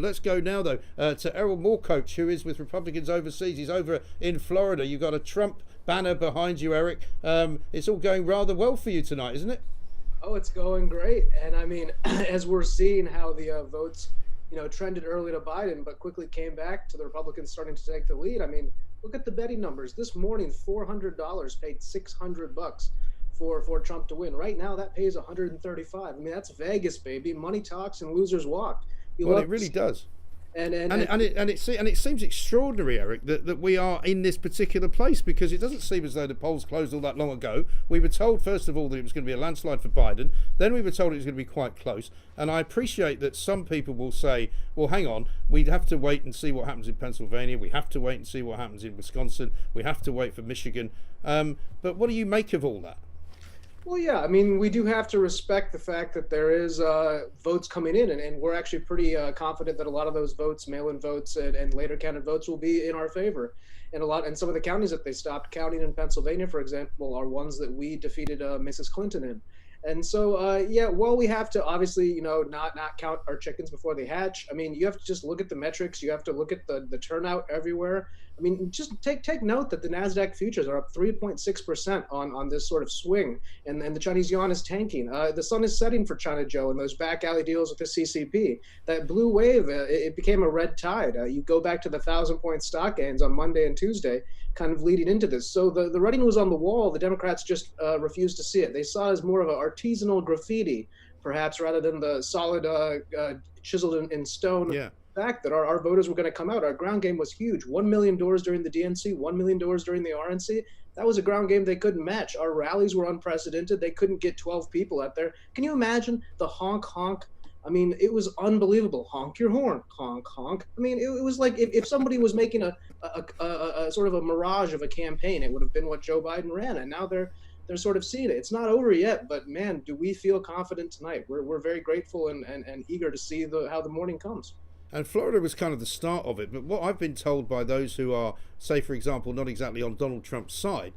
Let's go now, though, to Erol Morkoc, who is with Republicans overseas. He's over in Florida. You've got a Trump banner behind you, Eric. It's all going rather well for you tonight, isn't it? Oh, it's going great. And I mean, as we're seeing how the votes, trended early to Biden, but quickly came back to the Republicans starting to take the lead. I mean, look at the betting numbers. This morning, $400 paid $600 for Trump to win. Right now, that pays 135. I mean, that's Vegas, baby. Money talks and losers walk. Well, it really does. It seems extraordinary, Eric, that we are in this particular place, because it doesn't seem as though the polls closed all that long ago. We were told, first of all, that it was going to be a landslide for Biden. Then we were told it was going to be quite close. And I appreciate that some people will say, well, hang on, we'd have to wait and see what happens in Pennsylvania. We have to wait and see what happens in Wisconsin. We have to wait for Michigan. But what do you make of all that? Well, yeah, I mean, we do have to respect the fact that there is votes coming in, and we're actually pretty confident that a lot of those votes, mail-in votes and later counted votes, will be in our favor. And some of the counties that they stopped counting in Pennsylvania, for example, are ones that we defeated Mrs. Clinton in. And so, while we have to obviously, not count our chickens before they hatch. I mean, you have to just look at the metrics. You have to look at the turnout everywhere. I mean, just take note that the NASDAQ futures are up 3.6% on this sort of swing, and the Chinese yuan is tanking. The sun is setting for China Joe and those back alley deals with the CCP. That blue wave, it became a red tide. You go back to the 1,000-point stock gains on Monday and Tuesday, kind of leading into this. So the writing was on the wall. The Democrats just refused to see it. They saw it as more of an artisanal graffiti, perhaps, rather than the solid chiseled in stone. Yeah. Fact that our voters were going to come out. Our ground game was huge. 1 million doors during the DNC, 1 million doors during the RNC. That was a ground game they couldn't match. Our rallies were unprecedented. They couldn't get 12 people out there. Can you imagine the honk honk? I mean, it was unbelievable. Honk your horn, honk honk. I mean, it was like if somebody was making a sort of a mirage of a campaign, it would have been what Joe Biden ran. And now they're sort of seeing it. It's not over yet, but man, do we feel confident tonight? We're very grateful and eager to see how the morning comes. And Florida was kind of the start of it. But what I've been told by those who are, say, for example, not exactly on Donald Trump's side,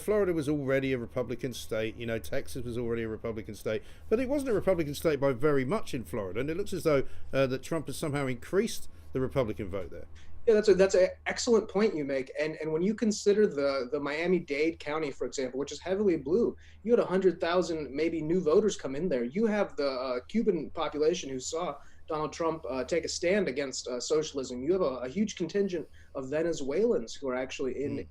Florida was already a Republican state. Texas was already a Republican state. But it wasn't a Republican state by very much in Florida. And it looks as though that Trump has somehow increased the Republican vote there. Yeah, that's an excellent point you make. And when you consider the Miami-Dade County, for example, which is heavily blue, you had 100,000 maybe new voters come in there. You have the Cuban population who saw Donald Trump take a stand against socialism. You have a huge contingent of Venezuelans who are actually in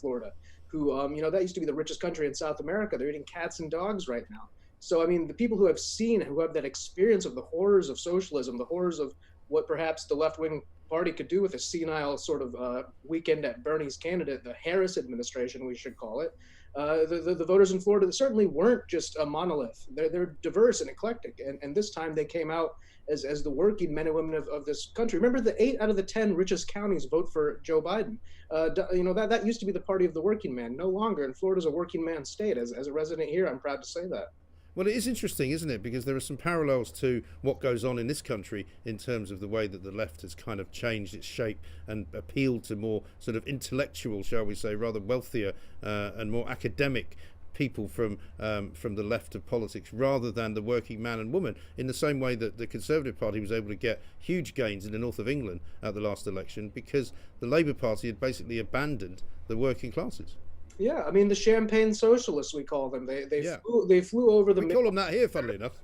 Florida, who, that used to be the richest country in South America. They're eating cats and dogs right now. So, I mean, the people who have that experience of the horrors of socialism, the horrors of what perhaps the left-wing party could do with a senile sort of weekend at Bernie's candidate, the Harris administration, we should call it. The voters in Florida certainly weren't just a monolith. They're diverse and eclectic. And this time they came out as the working men and women of this country. Remember, the 8 out of the 10 richest counties vote for Joe Biden. That used to be the party of the working man. No longer. And Florida's a working man state. As a resident here, I'm proud to say that. Well, it is interesting, isn't it? Because there are some parallels to what goes on in this country in terms of the way that the left has kind of changed its shape and appealed to more sort of intellectual, shall we say, rather wealthier and more academic people from the left of politics, rather than the working man and woman, in the same way that the Conservative Party was able to get huge gains in the north of England at the last election, because the Labour Party had basically abandoned the working classes. Yeah, I mean, the champagne socialists, we call them. They flew over the. We call them that here, funnily enough.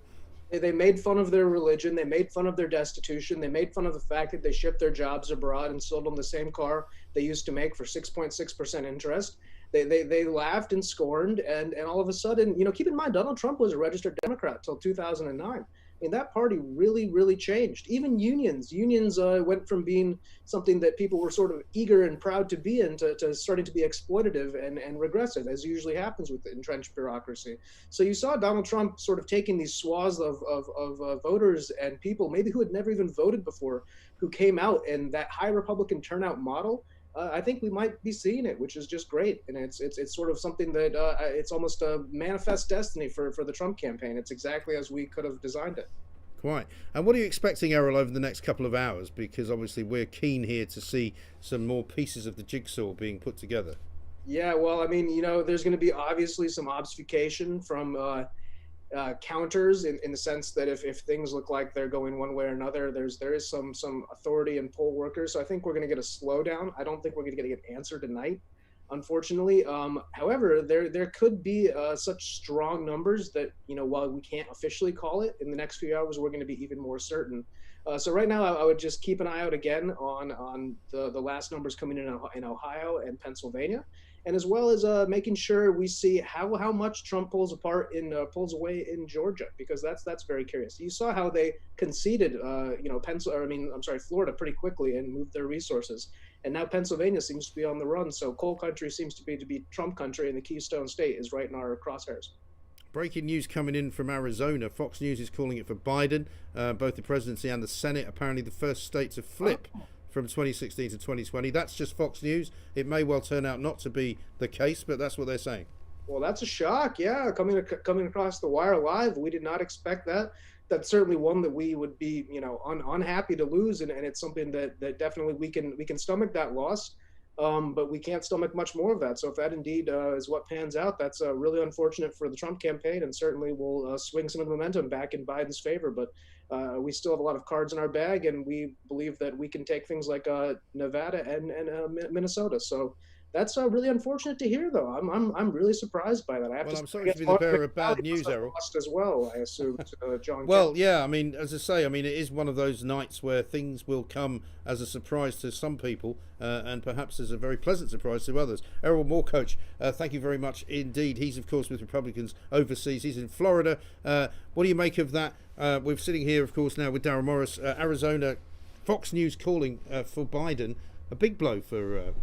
They made fun of their religion. They made fun of their destitution. They made fun of the fact that they shipped their jobs abroad and sold them the same car they used to make for 6.6% interest. They laughed and scorned, and all of a sudden, keep in mind, Donald Trump was a registered Democrat till 2009. I mean, that party really, really changed. Even unions went from being something that people were sort of eager and proud to be in to starting to be exploitative and regressive, as usually happens with the entrenched bureaucracy. So you saw Donald Trump sort of taking these swaths of voters and people maybe who had never even voted before, who came out, and that high Republican turnout model. I think we might be seeing it, which is just great, and it's sort of something that it's almost a manifest destiny for the Trump campaign. It's exactly as we could have designed it. Quite. And what are you expecting, Errol, over the next couple of hours? Because obviously we're keen here to see some more pieces of the jigsaw being put together. Yeah, well, I mean, there's going to be obviously some obfuscation from counters in the sense that if things look like they're going one way or another, there is some authority in poll workers. So I think we're going to get a slowdown. I don't think we're going to get an answer tonight, unfortunately. However, there could be such strong numbers that, while we can't officially call it, in the next few hours we're going to be even more certain. So right now, I would just keep an eye out again on the last numbers coming in Ohio and Pennsylvania, and as well as making sure we see how much Trump pulls away in Georgia, because that's very curious. You saw how they conceded, Florida pretty quickly and moved their resources, and now Pennsylvania seems to be on the run. So coal country seems to be Trump country, and the Keystone State is right in our crosshairs. Breaking news coming in from Arizona. Fox News is calling it for Biden, both the presidency and the Senate. Apparently the first state to flip from 2016 to 2020. That's just Fox News. It may well turn out not to be the case, but that's what they're saying. Well, that's a shock. Yeah, coming across the wire live, we did not expect that. That's certainly one that we would be, unhappy to lose, and it's something that definitely we can stomach that loss. But we can't stomach much more of that. So if that indeed is what pans out, that's really unfortunate for the Trump campaign, and certainly will swing some of the momentum back in Biden's favor. But we still have a lot of cards in our bag, and we believe that we can take things like Nevada and Minnesota. So that's really unfortunate to hear, though. I'm really surprised by that. I'm sorry to be the bearer of bad news, Errol. As well, I assume, John. Well, yeah, I mean, as I say, it is one of those nights where things will come as a surprise to some people, and perhaps as a very pleasant surprise to others. Erol Morkoc, thank you very much indeed. He's, of course, with Republicans overseas. He's in Florida. What do you make of that? We're sitting here, of course, now with Darren Morris, Arizona, Fox News calling for Biden. A big blow for